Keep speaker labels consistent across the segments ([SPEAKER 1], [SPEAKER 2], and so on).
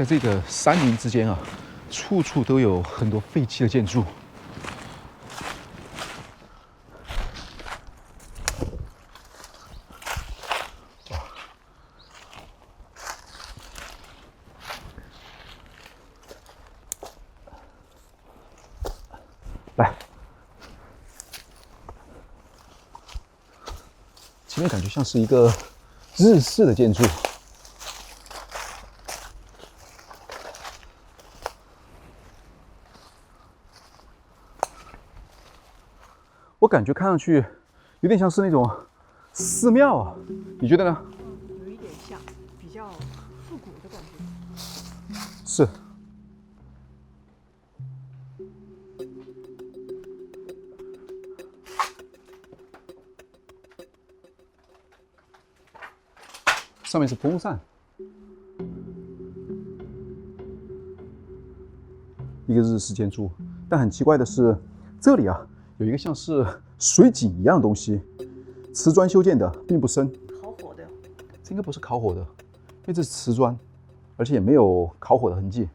[SPEAKER 1] 在这个山林之间啊，处处都有很多废弃的建筑。来，前面感觉像是一个日式的建筑。我感觉看上去有点像是那种寺庙啊，你觉得呢？
[SPEAKER 2] 有一点像，比较复古的感觉。
[SPEAKER 1] 是。上面是风扇，一个日式建筑，但很奇怪的是，这里啊有一个像是水井一样的东西，瓷砖修建的，并不深。
[SPEAKER 2] 烤火的，
[SPEAKER 1] 这应该不是烤火的，因为这是瓷砖，而且也没有烤火的痕迹，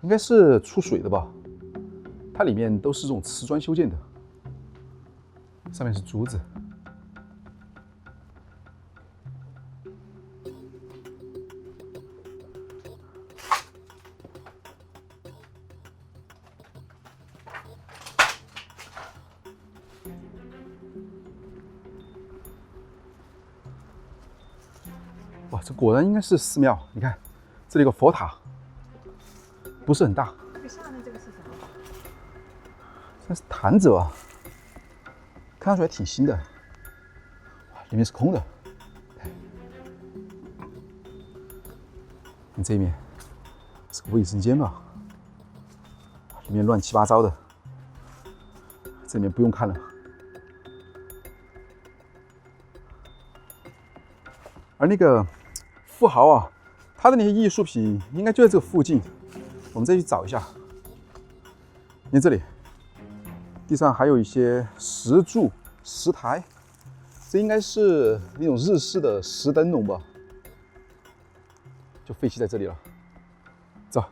[SPEAKER 1] 应该是出水的吧？它里面都是这种瓷砖修建的，上面是竹子。哇，这果然应该是寺庙。你看，这里有个佛塔，不是很大。
[SPEAKER 2] 这个下面这个是什么？
[SPEAKER 1] 这是坛子吧？看上去还挺新的。哇，里面是空的。看这一面是个卫生间吧？里面乱七八糟的。这里面不用看了。而那个富豪啊，他的那些艺术品应该就在这个附近，我们再去找一下。你看这里，地上还有一些石柱、石台，这应该是那种日式的石灯笼吧？就废弃在这里了。走。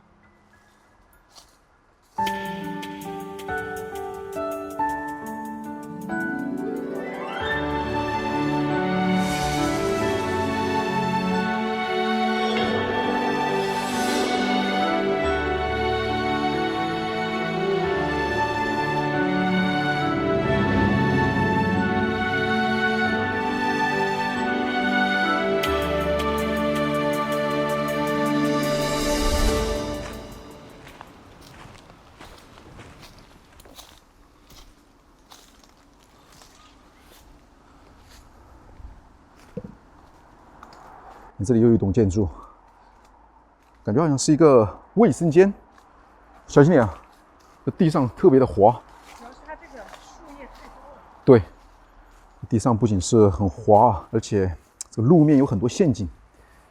[SPEAKER 1] 这里又有一栋建筑，感觉好像是一个卫生间。小心点啊，这地上特别的滑。
[SPEAKER 2] 主要是它这个树叶太多了。
[SPEAKER 1] 对，地上不仅是很滑，而且这个路面有很多陷阱。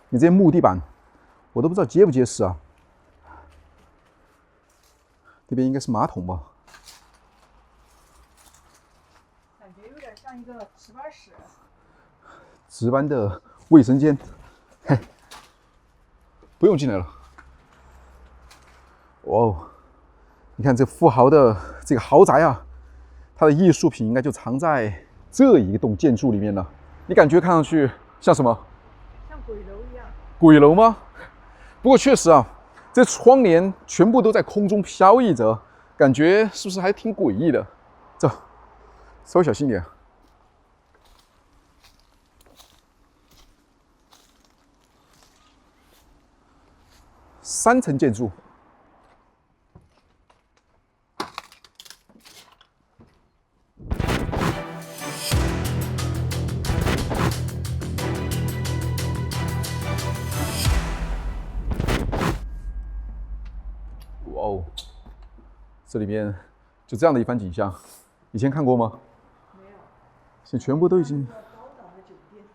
[SPEAKER 1] 你这些木地板，我都不知道结不结实啊。这边应该是马桶吧？
[SPEAKER 2] 感觉有点像一个值班室。
[SPEAKER 1] 值班的卫生间。嘿，不用进来了。哇哦，你看这富豪的这个豪宅啊，他的艺术品应该就藏在这一栋建筑里面了。你感觉看上去像什么？
[SPEAKER 2] 像鬼楼一样。
[SPEAKER 1] 鬼楼吗？不过确实啊，这窗帘全部都在空中飘逸着，感觉是不是还挺诡异的？走，稍微小心点。3层建筑，哇哦，这里面就这样的一番景象，以前看过吗？
[SPEAKER 2] 没有。
[SPEAKER 1] 现在全部都已经
[SPEAKER 2] 高档的酒店。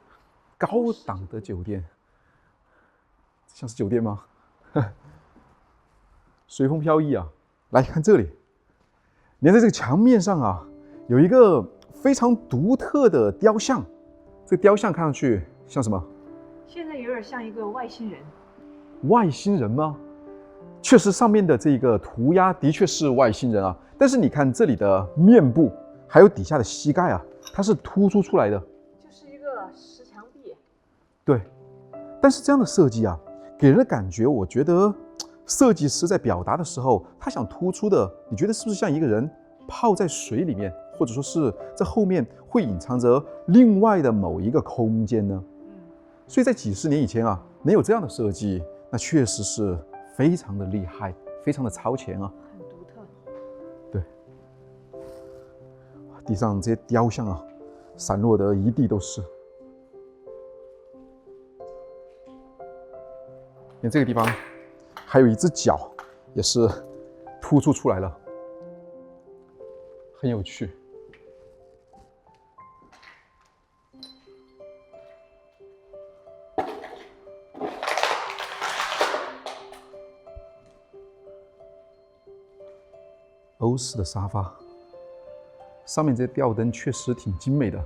[SPEAKER 1] 高档的酒店，像是酒店吗？随风飘逸啊！来看这里，你看在这个墙面上啊，有一个非常独特的雕像。这个雕像看上去像什么？
[SPEAKER 2] 现在有点像一个外星人。
[SPEAKER 1] 外星人吗？确实，上面的这个涂鸦的确是外星人啊。但是你看这里的面部，还有底下的膝盖啊，它是突出出来的，
[SPEAKER 2] 就是一个石墙壁。
[SPEAKER 1] 对。但是这样的设计啊，给人的感觉，我觉得设计师在表达的时候，他想突出的，你觉得是不是像一个人泡在水里面，或者说是这后面会隐藏着另外的某一个空间呢？所以在几十年以前啊，能有这样的设计，那确实是非常的厉害，非常的超前啊，
[SPEAKER 2] 很独特。
[SPEAKER 1] 对，地上这些雕像啊，散落的一地都是。你看这个地方，还有一只脚，也是突出出来了，很有趣。欧式的沙发，上面这些吊灯确实挺精美的。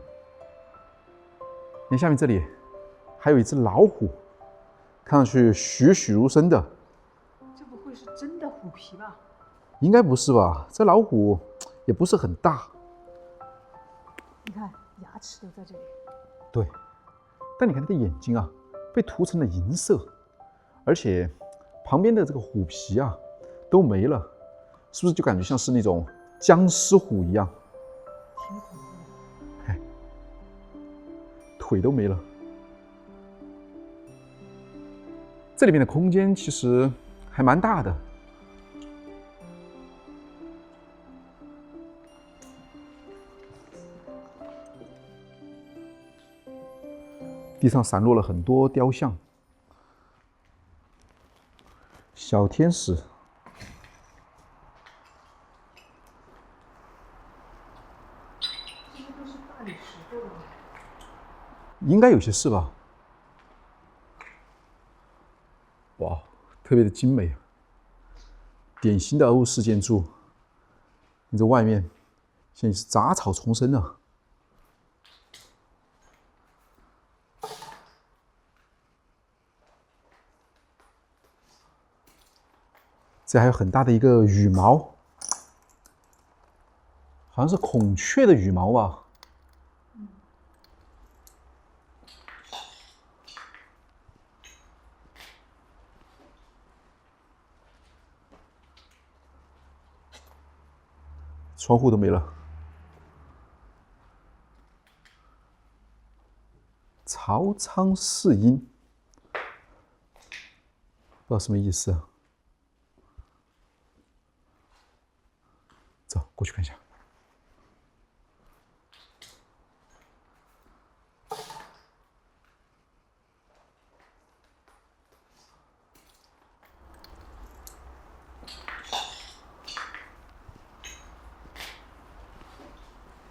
[SPEAKER 1] 你看下面这里还有一只老虎，看上去栩栩如生的。
[SPEAKER 2] 这不会是真的虎皮吧？
[SPEAKER 1] 应该不是吧？这老虎也不是很大。
[SPEAKER 2] 你看牙齿都在这里。
[SPEAKER 1] 对，但你看它的眼睛啊，被涂成了银色，而且旁边的这个虎皮啊都没了。是不是就感觉像是那种僵尸虎一样？
[SPEAKER 2] 挺恐怖的。
[SPEAKER 1] 哎，腿都没了。这里面的空间其实还蛮大的。地上散落了很多雕像，小天使。应该有些是吧？哇，特别的精美，典型的欧式建筑。你这外面现在是杂草丛生了。这还有很大的一个羽毛，好像是孔雀的羽毛吧。窗户都没了。朝仓世音，不知道什么意思啊？走，过去看一下。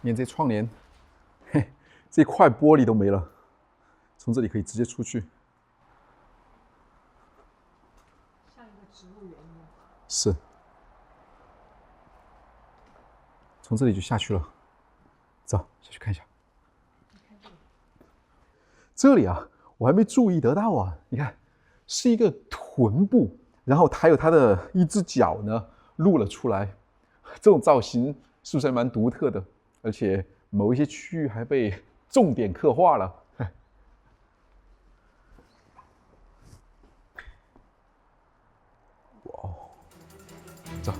[SPEAKER 1] 你看这窗帘，嘿，这块玻璃都没了，从这里可以直接出去。
[SPEAKER 2] 像一个植物园一样。
[SPEAKER 1] 是。从这里就下去了，走，下去看一下。这里啊，我还没注意得到啊，你看，是一个臀部，然后还有它的一只脚呢露了出来，这种造型是不是还蛮独特的？而且某一些区域还被重点刻画了。哇哦，走。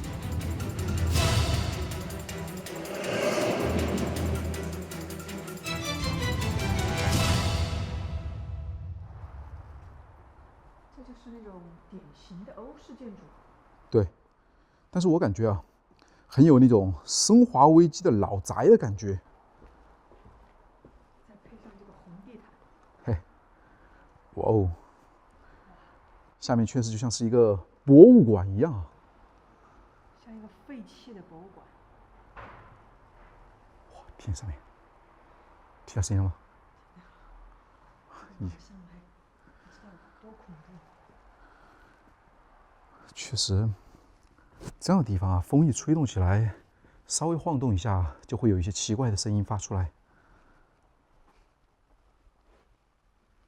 [SPEAKER 2] 这就是那种典型的欧式建筑。
[SPEAKER 1] 对，但是我感觉啊，很有那种生化危机的老宅的感觉。
[SPEAKER 2] 再配上这个红地毯。
[SPEAKER 1] 嘿，哇哦，下面确实就像是一个博物馆一样啊。
[SPEAKER 2] 像一个废弃的博物馆。
[SPEAKER 1] 哇，听上面，听到声音了吗？
[SPEAKER 2] 上来，不知道多恐怖。
[SPEAKER 1] 确实，这样的地方啊，风一吹动起来，稍微晃动一下，就会有一些奇怪的声音发出来。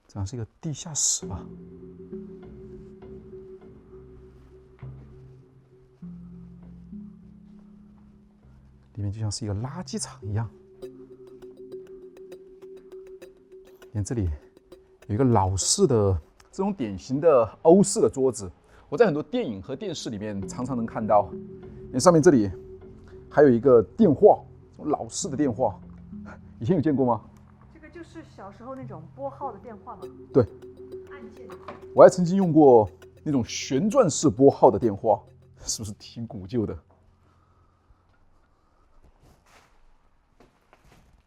[SPEAKER 1] 这样是一个地下室吧？面就像是一个垃圾场一样。连这里有一个老式的这种典型的欧式的桌子，我在很多电影和电视里面常常能看到。连上面这里还有一个电话，老式的电话，以前有见过吗？
[SPEAKER 2] 这个就是小时候那种拨号的电话嘛。
[SPEAKER 1] 对，
[SPEAKER 2] 按键。
[SPEAKER 1] 我还曾经用过那种旋转式拨号的电话，是不是挺古旧的？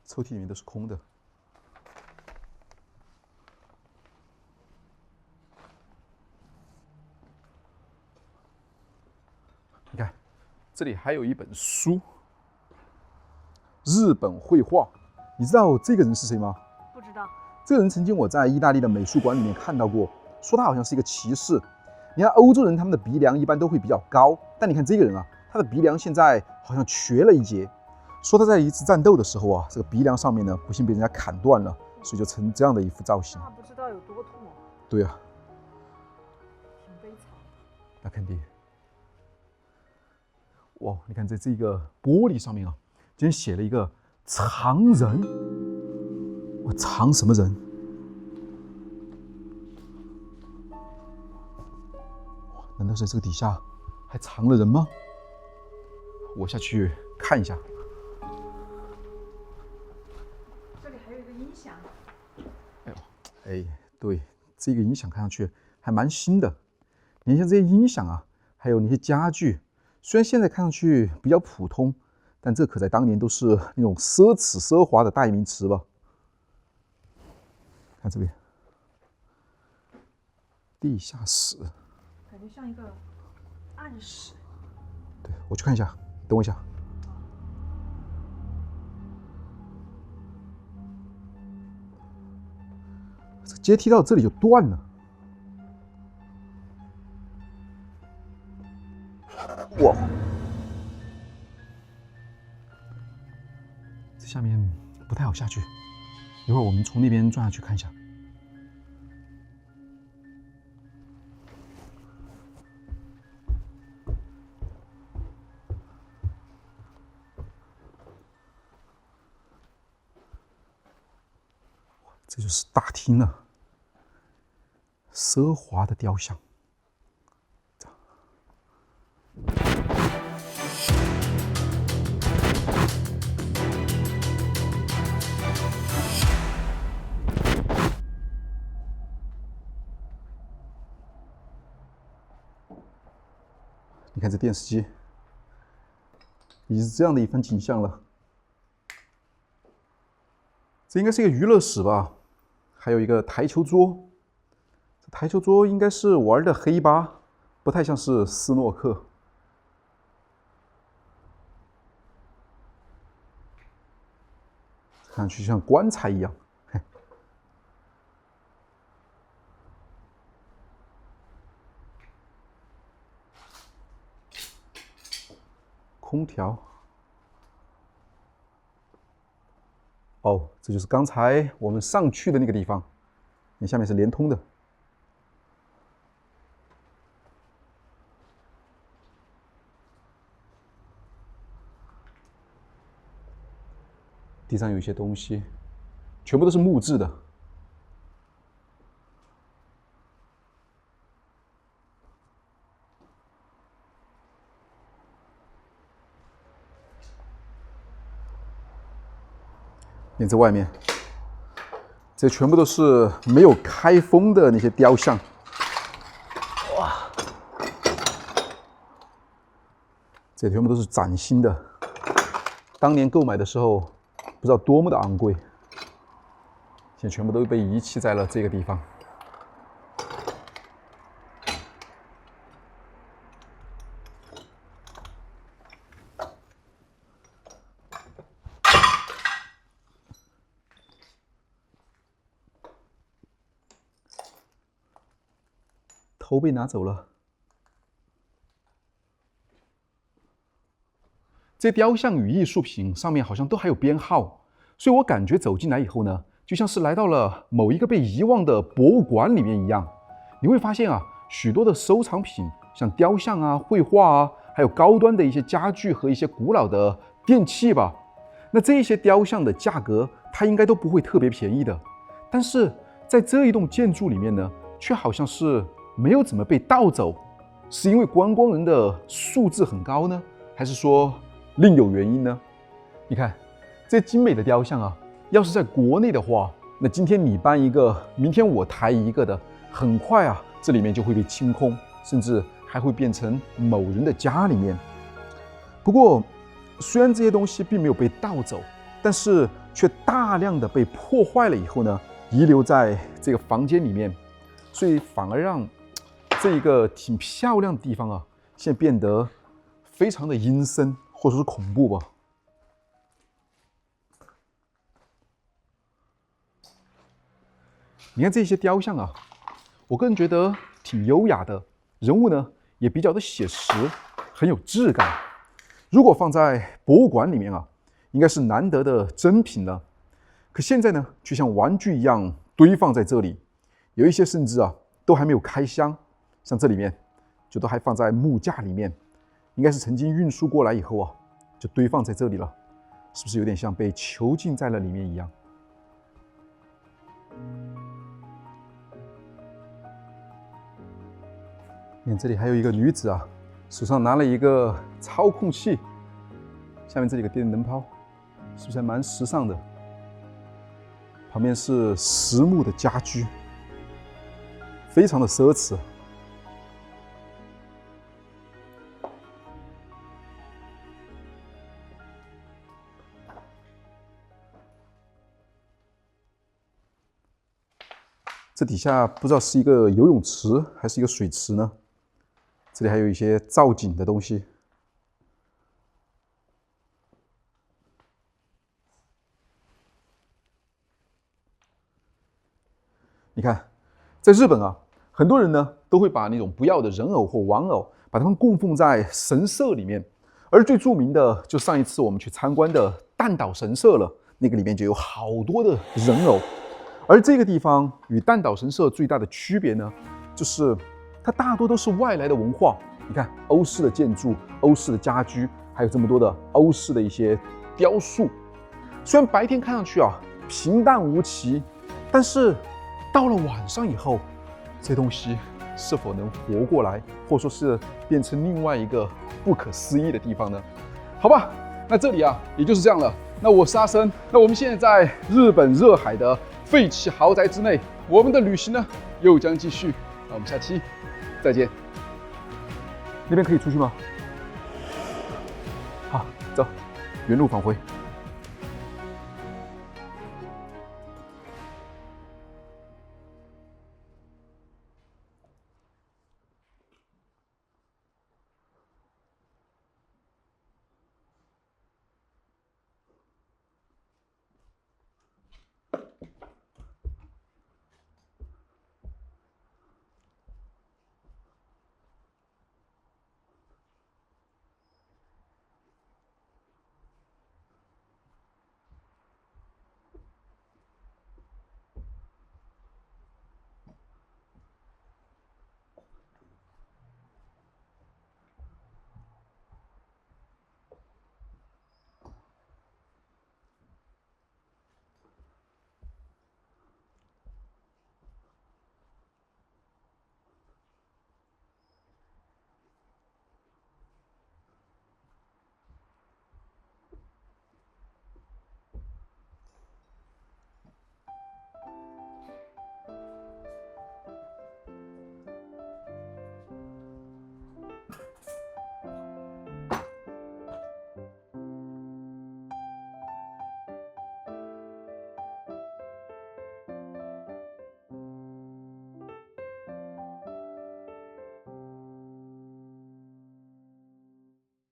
[SPEAKER 1] 抽屉里面都是空的。你看，这里还有一本书，日本绘画。你知道这个人是谁吗？
[SPEAKER 2] 不知道。
[SPEAKER 1] 这个人曾经我在意大利的美术馆里面看到过，说他好像是一个骑士。你看欧洲人他们的鼻梁一般都会比较高，但你看这个人啊，他的鼻梁现在好像瘸了一截。说他在一次战斗的时候啊，这个鼻梁上面呢不幸被人家砍断了，所以就成这样的一副造型。
[SPEAKER 2] 那不知道有多痛哦。
[SPEAKER 1] 对啊，
[SPEAKER 2] 挺悲惨。
[SPEAKER 1] 那肯定。哇，你看在这个玻璃上面啊，竟然写了一个藏人。我藏什么人？难道在这个底下还藏了人吗？我下去看一下。
[SPEAKER 2] 这里还有一个音响。
[SPEAKER 1] 哎呦，哎，对，这个音响看上去还蛮新的。你像这些音响啊，还有那些家具，虽然现在看上去比较普通，但这可在当年都是那种奢侈奢华的代名词吧。看这边，地下室，
[SPEAKER 2] 感觉像一个暗室。
[SPEAKER 1] 对，我去看一下，等我一下。这个阶梯到这里就断了。哇！这下面不太好下去，一会儿我们从那边转下去看一下。这就是大厅了，奢华的雕像。你看这电视机，已是这样的一番景象了。这应该是一个娱乐室吧？还有一个台球桌，这台球桌应该是玩的黑八，不太像是斯诺克。看上去像棺材一样。空调。哦，这就是刚才我们上去的那个地方，你下面是连通的。地上有一些东西，全部都是木质的。你这外面，这全部都是没有开封的那些雕像。哇，这全部都是崭新的，当年购买的时候不知道多么的昂贵，现在全部都被遗弃在了这个地方。头被拿走了。这雕像与艺术品上面好像都还有编号，所以我感觉走进来以后呢，就像是来到了某一个被遗忘的博物馆里面一样。你会发现啊，许多的收藏品，像雕像啊、绘画啊，还有高端的一些家具和一些古老的电器吧。那这些雕像的价格，它应该都不会特别便宜的。但是在这一栋建筑里面呢，却好像是没有怎么被盗走，是因为观光人的素质很高呢，还是说另有原因呢？你看这精美的雕像啊，要是在国内的话，那今天你搬一个，明天我抬一个的，很快啊，这里面就会被清空，甚至还会变成某人的家里面。不过，虽然这些东西并没有被盗走，但是却大量的被破坏了以后呢，遗留在这个房间里面，所以反而让这一个挺漂亮的地方啊，现在变得非常的阴森，或者是恐怖吧。你看这些雕像啊，我个人觉得挺优雅的，人物呢也比较的写实，很有质感。如果放在博物馆里面啊，应该是难得的珍品了。可现在呢，却像玩具一样堆放在这里，有一些甚至啊都还没有开箱，像这里面就都还放在木架里面，应该是曾经运输过来以后啊，就堆放在这里了，是不是有点像被囚禁在了里面一样？你看这里还有一个女子啊，手上拿了一个操控器，下面这里有个电灯泡，是不是还蛮时尚的？旁边是实木的家居，非常的奢侈。这底下不知道是一个游泳池还是一个水池呢？这里还有一些造景的东西。你看，在日本啊，很多人呢都会把那种不要的人偶或玩偶，把它们供奉在神社里面。而最著名的，就上一次我们去参观的蛋岛神社了，那个里面就有好多的人偶。而这个地方与蛋岛神社最大的区别呢，就是它大多都是外来的文化。你看，欧式的建筑、欧式的家居，还有这么多的欧式的一些雕塑。虽然白天看上去啊平淡无奇，但是到了晚上以后，这东西是否能活过来，或者说是变成另外一个不可思议的地方呢？好吧，那这里啊也就是这样了。那我是阿生，那我们现在在日本热海的废弃豪宅之内，我们的旅行呢又将继续。那我们下期再见。那边可以出去吗？好，走，原路返回。